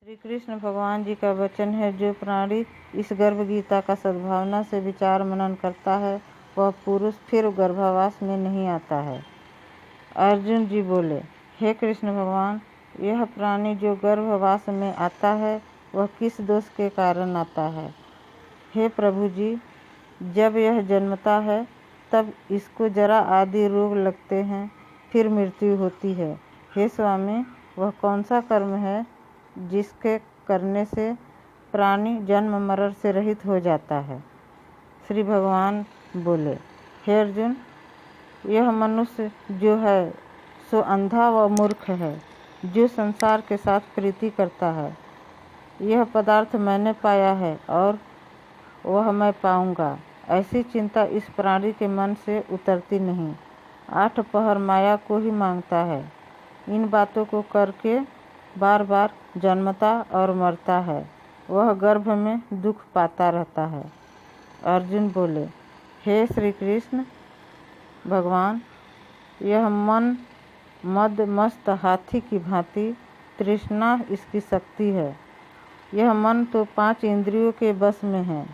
श्री कृष्ण भगवान जी का वचन है, जो प्राणी इस गर्भ गीता का सद्भावना से विचार मनन करता है वह पुरुष फिर गर्भावास में नहीं आता है। अर्जुन जी बोले, हे कृष्ण भगवान, यह प्राणी जो गर्भवास में आता है वह किस दोष के कारण आता है? हे प्रभु जी, जब यह जन्मता है तब इसको जरा आदि रोग लगते हैं, फिर मृत्यु होती है। हे स्वामी, वह कौन सा कर्म है जिसके करने से प्राणी जन्म मरण से रहित हो जाता है? श्री भगवान बोले, हे अर्जुन, यह मनुष्य जो है सो अंधा व मूर्ख है, जो संसार के साथ प्रीति करता है। यह पदार्थ मैंने पाया है और वह मैं पाऊंगा, ऐसी चिंता इस प्राणी के मन से उतरती नहीं। 8 पहर माया को ही मांगता है। इन बातों को करके बार बार जन्मता और मरता है। वह गर्भ में दुख पाता रहता है। अर्जुन बोले, हे श्री कृष्ण भगवान, यह मन मद मस्त हाथी की भांति तृष्णा इसकी शक्ति है। यह मन तो 5 इंद्रियों के बस में है,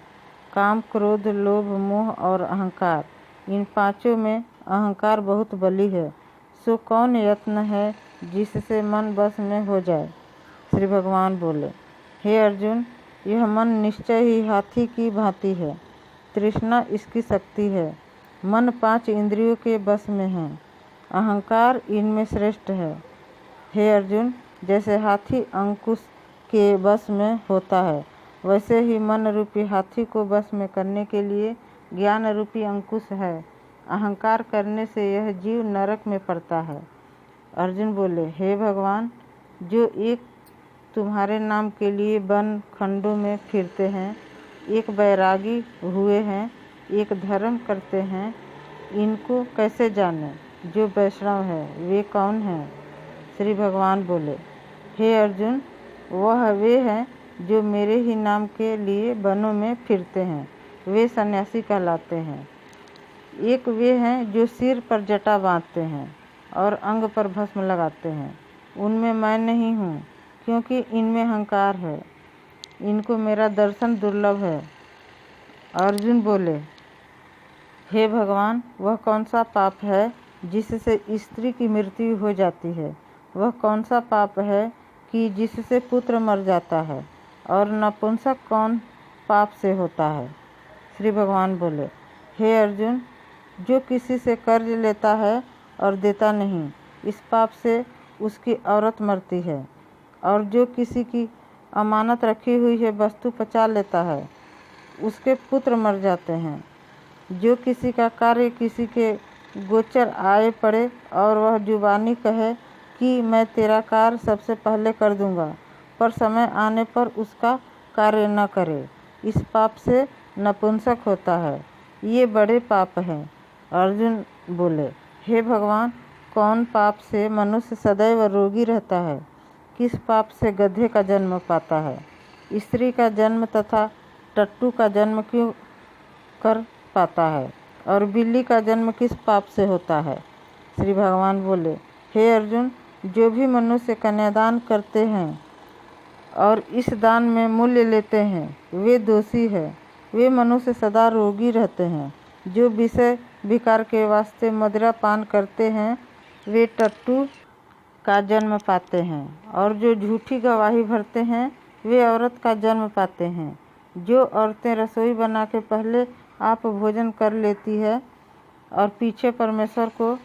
काम, क्रोध, लोभ, मोह और अहंकार। इन पांचों में अहंकार बहुत बली है। सो कौन यत्न है जिससे मन बस में हो जाए? श्री भगवान बोले, हे अर्जुन, यह मन निश्चय ही हाथी की भांति है, तृष्णा इसकी शक्ति है। मन 5 इंद्रियों के बस में है, अहंकार इनमें श्रेष्ठ है। हे अर्जुन, जैसे हाथी अंकुश के बस में होता है, वैसे ही मन रूपी हाथी को बस में करने के लिए ज्ञान रूपी अंकुश है। अहंकार करने से यह जीव नरक में पड़ता है। अर्जुन बोले, हे भगवान, जो एक तुम्हारे नाम के लिए वन खंडों में फिरते हैं, एक बैरागी हुए हैं, एक धर्म करते हैं, इनको कैसे जाने? जो वैष्णव है वे कौन हैं? श्री भगवान बोले, हे अर्जुन, वह वे हैं जो मेरे ही नाम के लिए वनों में फिरते हैं, वे सन्यासी कहलाते हैं। एक वे हैं जो सिर पर जटा बांधते हैं और अंग पर भस्म लगाते हैं, उनमें मैं नहीं हूँ, क्योंकि इनमें अहंकार है। इनको मेरा दर्शन दुर्लभ है। अर्जुन बोले, हे भगवान, वह कौन सा पाप है जिससे स्त्री की मृत्यु हो जाती है? वह कौन सा पाप है कि जिससे पुत्र मर जाता है? और नपुंसक कौन पाप से होता है? श्री भगवान बोले, हे अर्जुन, जो किसी से कर्ज लेता है और देता नहीं, इस पाप से उसकी औरत मरती है। और जो किसी की अमानत रखी हुई है वस्तु पचा लेता है, उसके पुत्र मर जाते हैं। जो किसी का कार्य किसी के गोचर आए पड़े और वह जुबानी कहे कि मैं तेरा कार्य सबसे पहले कर दूंगा, पर समय आने पर उसका कार्य न करे, इस पाप से नपुंसक होता है। ये बड़े पाप हैं। अर्जुन बोले, हे भगवान, कौन पाप से मनुष्य सदैव रोगी रहता है? किस पाप से गधे का जन्म पाता है? स्त्री का जन्म तथा टट्टू का जन्म क्यों कर पाता है? और बिल्ली का जन्म किस पाप से होता है? श्री भगवान बोले, हे अर्जुन, जो भी मनुष्य कन्यादान करते हैं और इस दान में मूल्य लेते हैं, वे दोषी है। वे मनुष्य सदा रोगी रहते हैं। जो विषय विकार के वास्ते मदिरा पान करते हैं, वे टट्टू का जन्म पाते हैं। और जो झूठी गवाही भरते हैं, वे औरत का जन्म पाते हैं। जो औरतें रसोई बना के पहले आप भोजन कर लेती है और पीछे परमेश्वर को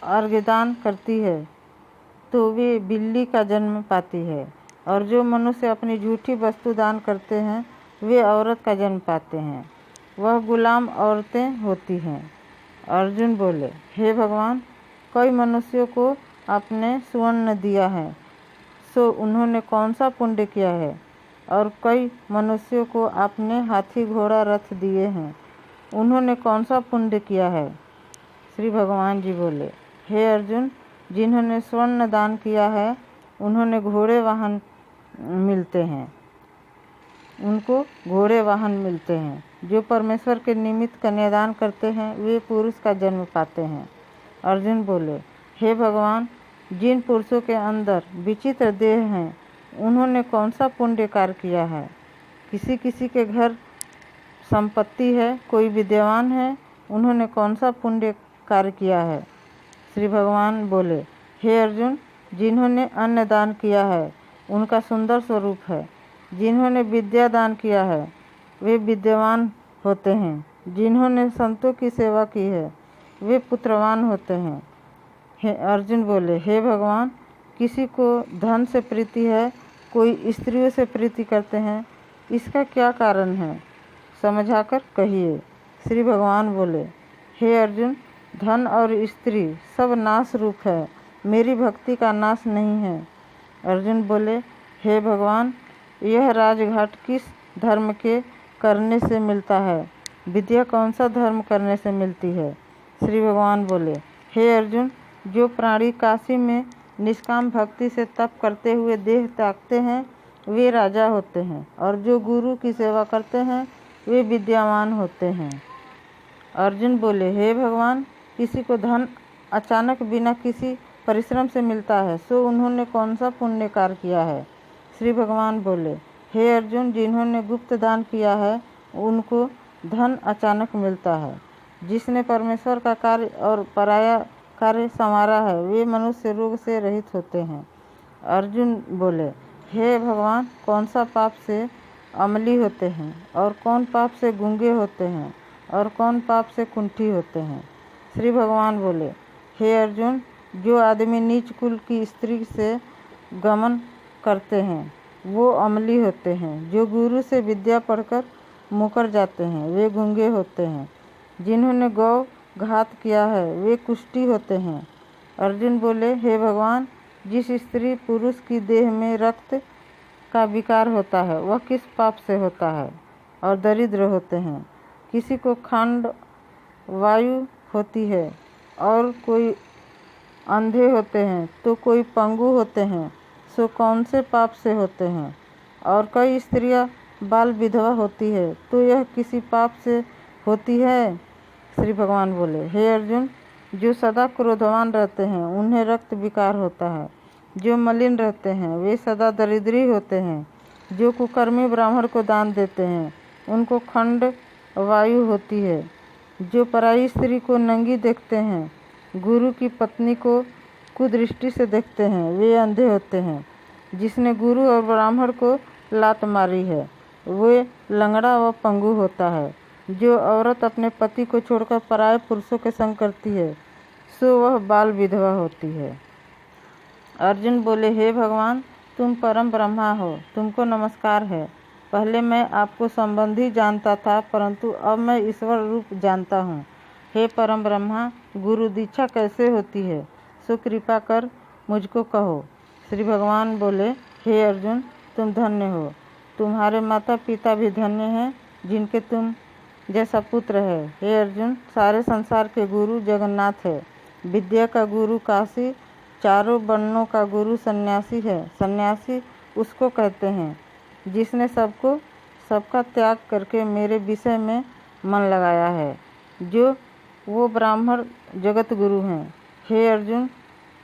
अर्घ्यदान करती है, तो वे बिल्ली का जन्म पाती है। और जो मनुष्य अपनी झूठी वस्तु दान करते हैं, वे औरत का जन्म पाते हैं। वह गुलाम औरतें होती हैं। अर्जुन बोले, हे भगवान, कई मनुष्यों को आपने स्वर्ण दिया है, सो उन्होंने कौन सा पुण्य किया है? और कई मनुष्यों को आपने हाथी घोड़ा रथ दिए हैं, उन्होंने कौन सा पुण्य किया है? श्री भगवान जी बोले, हे अर्जुन, जिन्होंने स्वर्ण दान किया है उन्होंने घोड़े वाहन मिलते हैं, उनको घोड़े वाहन मिलते हैं। जो परमेश्वर के निमित्त कन्यादान करते हैं, वे पुरुष का जन्म पाते हैं। अर्जुन बोले, हे भगवान, जिन पुरुषों के अंदर विचित्र देह हैं, उन्होंने कौन सा पुण्य कार्य किया है। किसी किसी के घर संपत्ति है, कोई विद्वान है, उन्होंने कौन सा पुण्य कार्य किया है। श्री भगवान बोले, हे अर्जुन, जिन्होंने अन्न दान किया है उनका सुंदर स्वरूप है। जिन्होंने विद्या दान किया है वे विद्यावान होते हैं। जिन्होंने संतों की सेवा की है वे पुत्रवान होते हैं। हे अर्जुन बोले, हे भगवान, किसी को धन से प्रीति है, कोई स्त्रियों से प्रीति करते हैं, इसका क्या कारण है, समझाकर कहिए। श्री भगवान बोले, हे अर्जुन, धन और स्त्री सब नाश रूप है, मेरी भक्ति का नाश नहीं है। अर्जुन बोले, हे भगवान, यह राजघाट किस धर्म के करने से मिलता है, विद्या कौन सा धर्म करने से मिलती है। श्री भगवान बोले, हे अर्जुन, जो प्राणी काशी में निष्काम भक्ति से तप करते हुए देह त्यागते हैं वे राजा होते हैं, और जो गुरु की सेवा करते हैं वे विद्यावान होते हैं। अर्जुन बोले, हे भगवान, किसी को धन अचानक बिना किसी परिश्रम से मिलता है, सो उन्होंने कौन सा पुण्य कार्य किया है। श्री भगवान बोले, हे अर्जुन, जिन्होंने गुप्त दान किया है उनको धन अचानक मिलता है। जिसने परमेश्वर का कार्य और पराया कार्य संवारा है वे मनुष्य रोग से रहित होते हैं। अर्जुन बोले, हे भगवान, कौन सा पाप से अमली होते हैं, और कौन पाप से गूंगे होते हैं, और कौन पाप से कुंठी होते हैं। श्री भगवान बोले, हे अर्जुन, जो आदमी नीच कुल की स्त्री से गमन करते हैं वो अमली होते हैं। जो गुरु से विद्या पढ़कर मुकर जाते हैं वे गूंगे होते हैं। जिन्होंने गौ घात किया है वे कुष्ठी होते हैं। अर्जुन बोले, हे भगवान, जिस स्त्री पुरुष की देह में रक्त का विकार होता है वह किस पाप से होता है, और दरिद्र होते हैं। किसी को खंड वायु होती है, और कोई अंधे होते हैं, तो कोई पंगु होते हैं, सो कौन से पाप से होते हैं। और कई स्त्रियां बाल विधवा होती है, तो यह किसी पाप से होती है। श्री भगवान बोले, हे अर्जुन, जो सदा क्रोधवान रहते हैं उन्हें रक्त विकार होता है। जो मलिन रहते हैं वे सदा दरिद्री होते हैं। जो कुकर्मी ब्राह्मण को दान देते हैं उनको खंड वायु होती है। जो पराई स्त्री को नंगी देखते हैं, गुरु की पत्नी को कुदृष्टि से देखते हैं वे अंधे होते हैं। जिसने गुरु और ब्राह्मण को लात मारी है वे लंगड़ा व पंगु होता है। जो औरत अपने पति को छोड़कर पराये पुरुषों के संग करती है सो वह बाल विधवा होती है। अर्जुन बोले, हे भगवान, तुम परम ब्रह्मा हो, तुमको नमस्कार है। पहले मैं आपको संबंधी जानता था, परंतु अब मैं ईश्वर रूप जानता हूँ। हे परम ब्रह्मा, गुरु दीक्षा कैसे होती है, सो कृपा कर मुझको कहो। श्री भगवान बोले, हे अर्जुन, तुम धन्य हो। तुम्हारे माता पिता भी धन्य हैं जिनके तुम जैसा पुत्र है। हे अर्जुन, सारे संसार के गुरु जगन्नाथ है। विद्या का गुरु काशी, चारों वर्णों का गुरु सन्यासी है। सन्यासी उसको कहते हैं जिसने सबका त्याग करके मेरे विषय में मन लगाया है। जो वो ब्राह्मण जगत गुरु हैं। हे अर्जुन,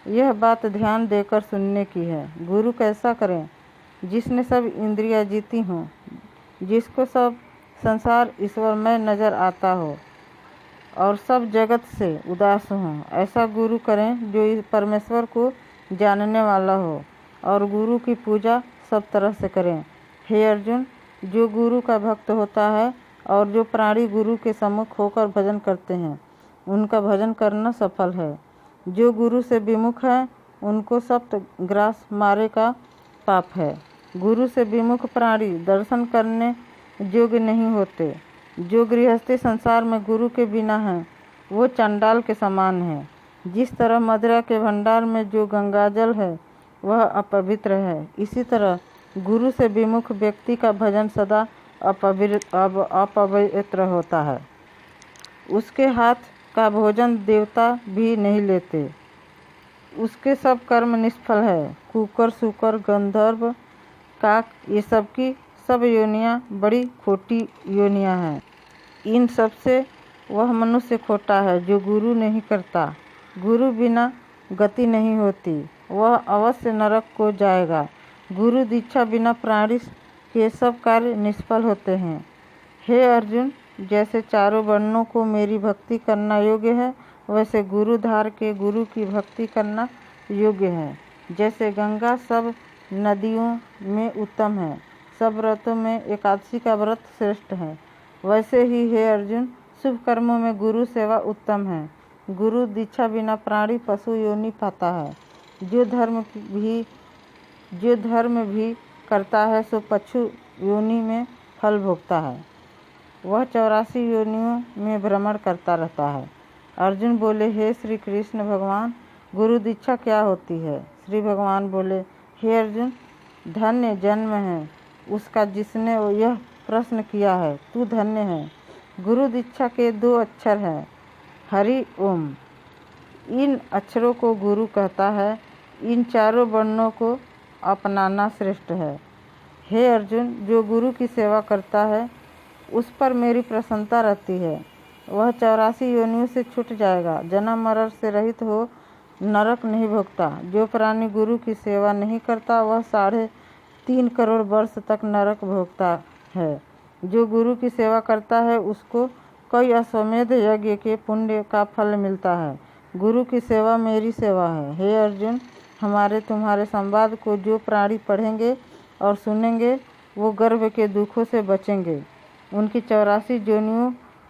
यह बात ध्यान देकर सुनने की है। गुरु कैसा करें? जिसने सब इंद्रियां जीती हों, जिसको सब संसार ईश्वरमय नजर आता हो और सब जगत से उदास हो, ऐसा गुरु करें जो इस परमेश्वर को जानने वाला हो, और गुरु की पूजा सब तरह से करें। हे अर्जुन, जो गुरु का भक्त होता है और जो प्राणी गुरु के सम्मुख होकर भजन करते हैं उनका भजन करना सफल है। जो गुरु से विमुख है उनको सप्त ग्रास मारे का पाप है। गुरु से विमुख प्राणी दर्शन करने योग्य नहीं होते। जो गृहस्थी संसार में गुरु के बिना है वो चंडाल के समान है। जिस तरह मदिरा के भंडार में जो गंगाजल है वह अपवित्र है, इसी तरह गुरु से विमुख व्यक्ति का भजन सदा अपवित्र होता है। उसके हाथ का भोजन देवता भी नहीं लेते। उसके सब कर्म निष्फल है। कुकर, सूकर, गंधर्व, काक, ये सब की सब योनियाँ बड़ी खोटी योनियाँ हैं। इन सब से वह मनुष्य खोटा है जो गुरु नहीं करता। गुरु बिना गति नहीं होती, वह अवश्य नरक को जाएगा। गुरु दीक्षा बिना प्राणी के सब कार्य निष्फल होते हैं। हे अर्जुन, जैसे चारों वर्णों को मेरी भक्ति करना योग्य है, वैसे गुरुधार के गुरु की भक्ति करना योग्य है। जैसे गंगा सब नदियों में उत्तम है, सब व्रतों में एकादशी का व्रत श्रेष्ठ है, वैसे ही हे अर्जुन, शुभ कर्मों में गुरु सेवा उत्तम है। गुरु दीक्षा बिना प्राणी पशु योनि पाता है। जो धर्म भी करता है सो पशु योनि में फल भोगता है। वह 84 योनियों में भ्रमण करता रहता है। अर्जुन बोले, हे श्री कृष्ण भगवान, गुरु दीक्षा क्या होती है? श्री भगवान बोले, हे अर्जुन, धन्य जन्म है उसका जिसने यह प्रश्न किया है। तू धन्य है। गुरु दीक्षा के 2 अक्षर हैं, हरि ओम। इन अक्षरों को गुरु कहता है। इन चारों वर्णों को अपनाना श्रेष्ठ है। हे अर्जुन, जो गुरु की सेवा करता है उस पर मेरी प्रसन्नता रहती है। वह 84 योनियों से छूट जाएगा, जन्म मरण से रहित हो नरक नहीं भोगता। जो प्राणी गुरु की सेवा नहीं करता वह 3.5 करोड़ वर्ष तक नरक भोगता है। जो गुरु की सेवा करता है उसको कई अश्वमेध यज्ञ के पुण्य का फल मिलता है। गुरु की सेवा मेरी सेवा है। हे अर्जुन, हमारे तुम्हारे संवाद को जो प्राणी पढ़ेंगे और सुनेंगे वो गर्भ के दुखों से बचेंगे। उनकी 84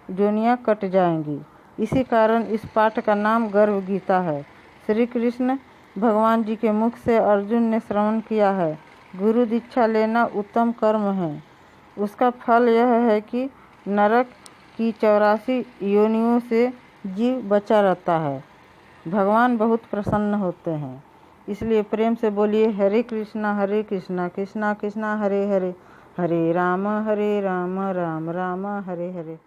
जोनियाँ कट जाएंगी। इसी कारण इस पाठ का नाम गर्भ गीता है। श्री कृष्ण भगवान जी के मुख से अर्जुन ने श्रवण किया है। गुरु दीक्षा लेना उत्तम कर्म है। उसका फल यह है कि नरक की 84 योनियों से जीव बचा रहता है। भगवान बहुत प्रसन्न होते हैं। इसलिए प्रेम से बोलिए, हरे कृष्णा कृष्णा कृष्णा हरे हरे, हरे राम राम राम हरे हरे।